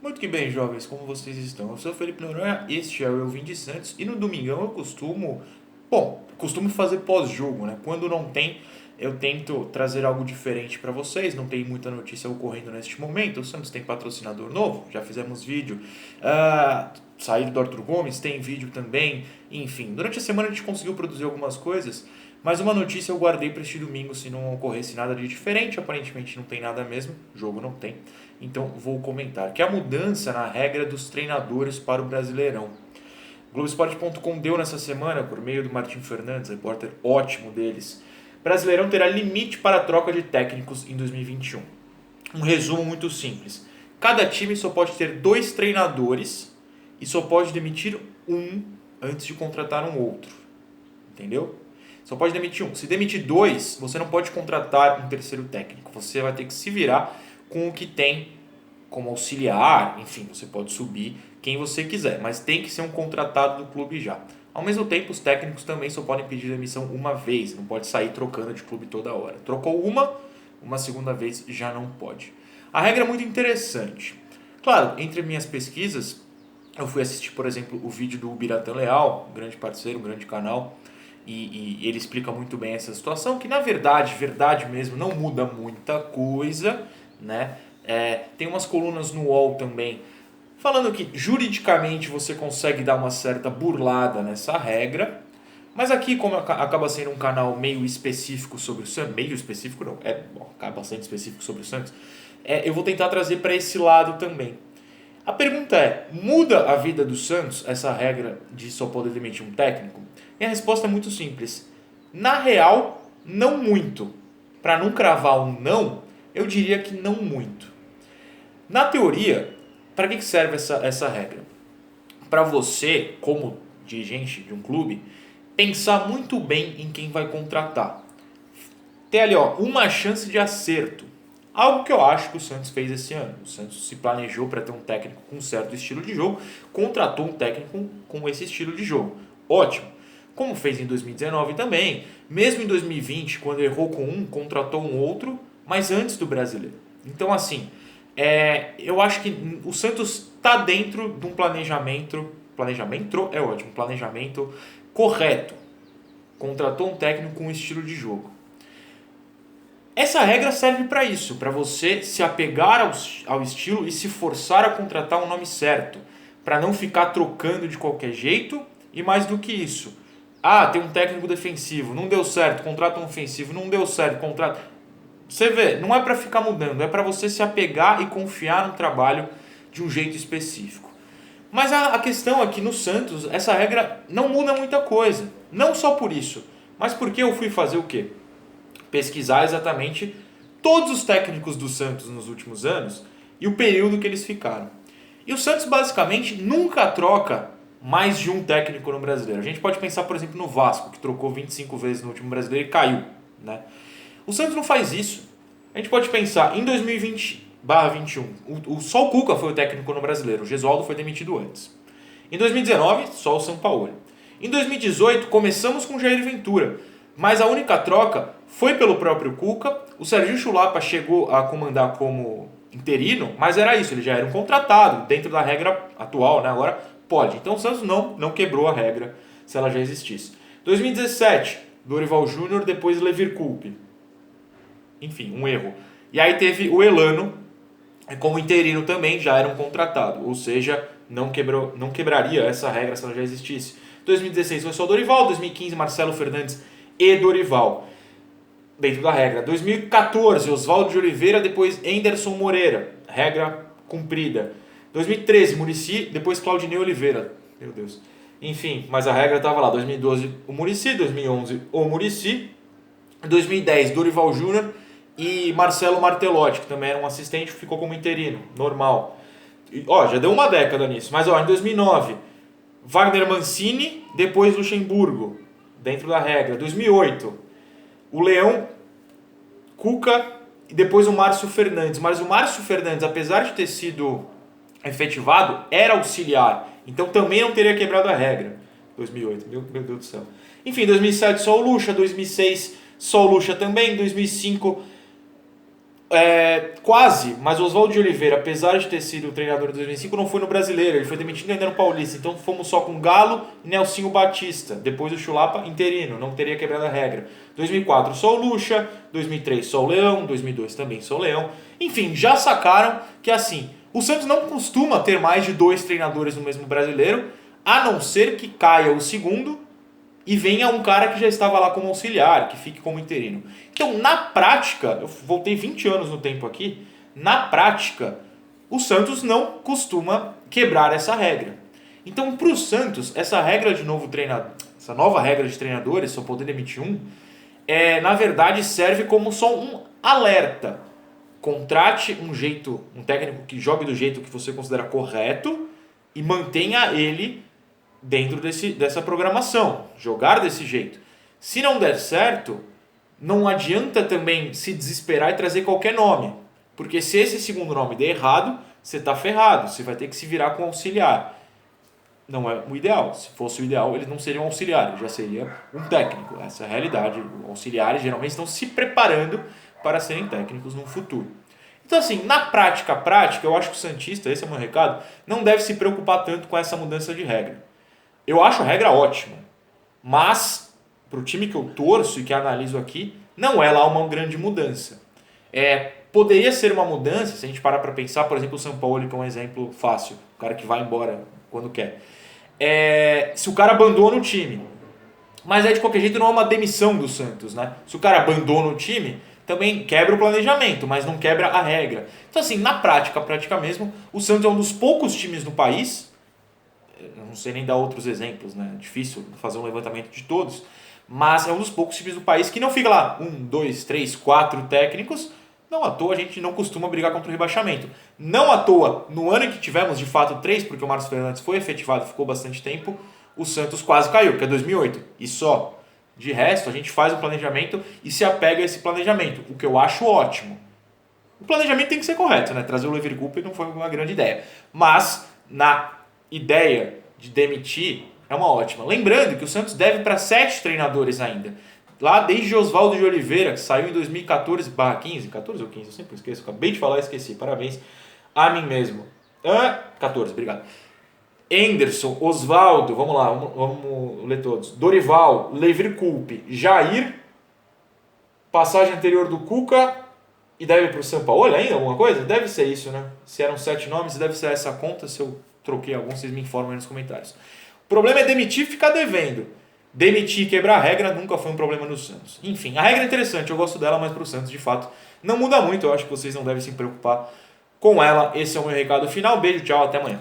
Muito que bem, jovens, como vocês estão? Eu sou o Felipe Noronha, este é o Eu Vim de Santos e no domingão eu costumo fazer pós-jogo, né? Quando não tem, eu tento trazer algo diferente para vocês, não tem muita notícia ocorrendo neste momento. O Santos tem patrocinador novo, já fizemos vídeo. Saída do Arthur Gomes, tem vídeo também. Enfim, durante a semana a gente conseguiu produzir algumas coisas, mas uma notícia eu guardei para este domingo se não ocorresse nada de diferente. Aparentemente não tem nada mesmo, jogo não tem. Então vou comentar que a mudança na regra dos treinadores para o Brasileirão. Globoesporte.com deu nessa semana, por meio do Martim Fernandes, repórter ótimo deles. Brasileirão terá limite para a troca de técnicos em 2021. Um resumo muito simples. Cada time só pode ter 2 treinadores e só pode demitir um antes de contratar um outro. Entendeu? Só pode demitir um. Se demitir 2, você não pode contratar um terceiro técnico. Você vai ter que se virar com o que tem como auxiliar. Enfim, você pode subir quem você quiser, mas tem que ser um contratado do clube já. Ao mesmo tempo, os técnicos também só podem pedir demissão uma vez, não pode sair trocando de clube toda hora. Trocou uma segunda vez já não pode. A regra é muito interessante. Claro, entre minhas pesquisas, eu fui assistir, por exemplo, o vídeo do Biratã Leal, um grande parceiro, um grande canal, e ele explica muito bem essa situação, que na verdade mesmo, não muda muita coisa, né? Tem umas colunas no UOL também, falando que juridicamente você consegue dar uma certa burlada nessa regra, mas aqui, como acaba sendo um canal meio específico sobre o Santos, meio específico não, acaba sendo específico sobre o Santos, eu vou tentar trazer para esse lado também. A pergunta é, muda a vida do Santos essa regra de só poder demitir um técnico? E a resposta é muito simples. Na real, não muito. Para não cravar um não, eu diria que não muito. Na teoria, para que serve essa regra? Para você, como dirigente de um clube, pensar muito bem em quem vai contratar. Ter ali uma chance de acerto. Algo que eu acho que o Santos fez esse ano. O Santos se planejou para ter um técnico com um certo estilo de jogo, contratou um técnico com esse estilo de jogo. Ótimo. Como fez em 2019 também, mesmo em 2020, quando errou com um, contratou um outro, mas antes do brasileiro. Então, assim, eu acho que o Santos está dentro de um planejamento é ótimo, planejamento correto. Contratou um técnico com um estilo de jogo. Essa regra serve para isso, para você se apegar ao estilo e se forçar a contratar um nome certo, para não ficar trocando de qualquer jeito. E mais do que isso, tem um técnico defensivo, não deu certo, contrata um ofensivo, não deu certo, contrata. Você vê, não é para ficar mudando, é para você se apegar e confiar no trabalho de um jeito específico. Mas a questão é que no Santos, essa regra não muda muita coisa. Não só por isso, mas porque eu fui fazer o quê? Pesquisar exatamente todos os técnicos do Santos nos últimos anos e o período que eles ficaram. E o Santos basicamente nunca troca mais de um técnico no brasileiro. A gente pode pensar, por exemplo, no Vasco, que trocou 25 vezes no último brasileiro e caiu, né? O Santos não faz isso. A gente pode pensar em 2020/21. Só o Cuca foi o técnico no brasileiro. O Gesualdo foi demitido antes. Em 2019, só o São Paulo. Em 2018, começamos com o Jair Ventura. Mas a única troca foi pelo próprio Cuca. O Serginho Chulapa chegou a comandar como interino, mas era isso, ele já era um contratado, dentro da regra atual, né? Agora pode. Então o Santos não quebrou a regra, se ela já existisse. 2017, Dorival Júnior, depois Levir Coupe. Enfim, um erro. E aí teve o Elano, como interino também, já era um contratado, ou seja, não quebraria essa regra se ela já existisse. 2016 foi só Dorival, 2015 Marcelo Fernandes e Dorival, dentro da regra. 2014, Oswaldo de Oliveira, depois Anderson Moreira, regra cumprida. 2013, Muricy, depois Claudinei Oliveira. Meu Deus. Enfim, mas a regra estava lá. 2012, o Muricy, 2011, o Muricy. 2010, Dorival Júnior e Marcelo Martelotti, que também era um assistente, ficou como interino, normal. Já deu uma década nisso. Mas em 2009, Wagner Mancini, depois Luxemburgo, dentro da regra. 2008, o Leão, Cuca e depois o Márcio Fernandes. Mas o Márcio Fernandes, apesar de ter sido efetivado, era auxiliar. Então também não teria quebrado a regra. 2008, meu Deus do céu. Enfim, 2007 só o Lucha, 2006 só o Lucha também, 2005 Quase, mas o Oswaldo de Oliveira, apesar de ter sido o treinador de 2005, não foi no Brasileiro, ele foi demitido ainda no Paulista. Então fomos só com Galo e Nelsinho Batista. Depois o Chulapa interino, não teria quebrado a regra. 2004 só o Lucha, 2003 só o Leão, 2002 também só o Leão. Enfim, já sacaram que assim, o Santos não costuma ter mais de 2 treinadores no mesmo Brasileiro, a não ser que caia o segundo e venha um cara que já estava lá como auxiliar, que fique como interino. Então, na prática, eu voltei 20 anos no tempo aqui, na prática, o Santos não costuma quebrar essa regra. Então, para o Santos, essa regra de novo treinador, essa nova regra de treinadores, só poder demitir um, na verdade serve como só um alerta. Contrate um técnico que jogue do jeito que você considera correto e mantenha ele dentro dessa programação, jogar desse jeito. Se não der certo, não adianta também se desesperar e trazer qualquer nome, porque se esse segundo nome der errado, você está ferrado, você vai ter que se virar com auxiliar. Não é o ideal. Se fosse o ideal, eles não seriam auxiliares, já seria um técnico. Essa é a realidade. Auxiliares geralmente estão se preparando para serem técnicos no futuro. Então, assim, na prática, eu acho que o Santista, esse é o meu recado, não deve se preocupar tanto com essa mudança de regra. Eu acho a regra ótima, mas para o time que eu torço e que analiso aqui, não é lá uma grande mudança. Poderia ser uma mudança, se a gente parar para pensar, por exemplo, o São Paulo, que é um exemplo fácil, o cara que vai embora quando quer. Se o cara abandona o time, mas de qualquer jeito não é uma demissão do Santos, né? Se o cara abandona o time, também quebra o planejamento, mas não quebra a regra. Então assim, na prática mesmo, o Santos é um dos poucos times no país, eu não sei nem dar outros exemplos, né? É difícil fazer um levantamento de todos, mas é um dos poucos times do país que não fica lá 1, 2, 3, 4 técnicos. Não à toa a gente não costuma brigar contra o rebaixamento. Não à toa, no ano em que tivemos de fato 3, porque o Marcos Fernandes foi efetivado e ficou bastante tempo, o Santos quase caiu, que é 2008. E só. De resto, a gente faz um planejamento e se apega a esse planejamento, o que eu acho ótimo. O planejamento tem que ser correto, né? Trazer o Leverkusen não foi uma grande ideia. Mas, na ideia de demitir, é uma ótima. Lembrando que o Santos deve para 7 treinadores ainda. Lá desde Oswaldo de Oliveira, que saiu em 2014/15, 14 ou 15, eu sempre esqueço, acabei de falar e esqueci, parabéns a mim mesmo. 14, obrigado. Anderson, Oswaldo, vamos lá, vamos ler todos. Dorival, Leverkusen, Jair, passagem anterior do Cuca e deve para o São Paulo ainda alguma coisa? Deve ser isso, né? Se eram 7 nomes, deve ser essa conta. Se eu troquei algum, vocês me informam aí nos comentários. O problema é demitir e ficar devendo. Demitir e quebrar a regra nunca foi um problema no Santos. Enfim, a regra é interessante, eu gosto dela, mas para o Santos, de fato, não muda muito. Eu acho que vocês não devem se preocupar com ela. Esse é o meu recado final. Beijo, tchau, até amanhã.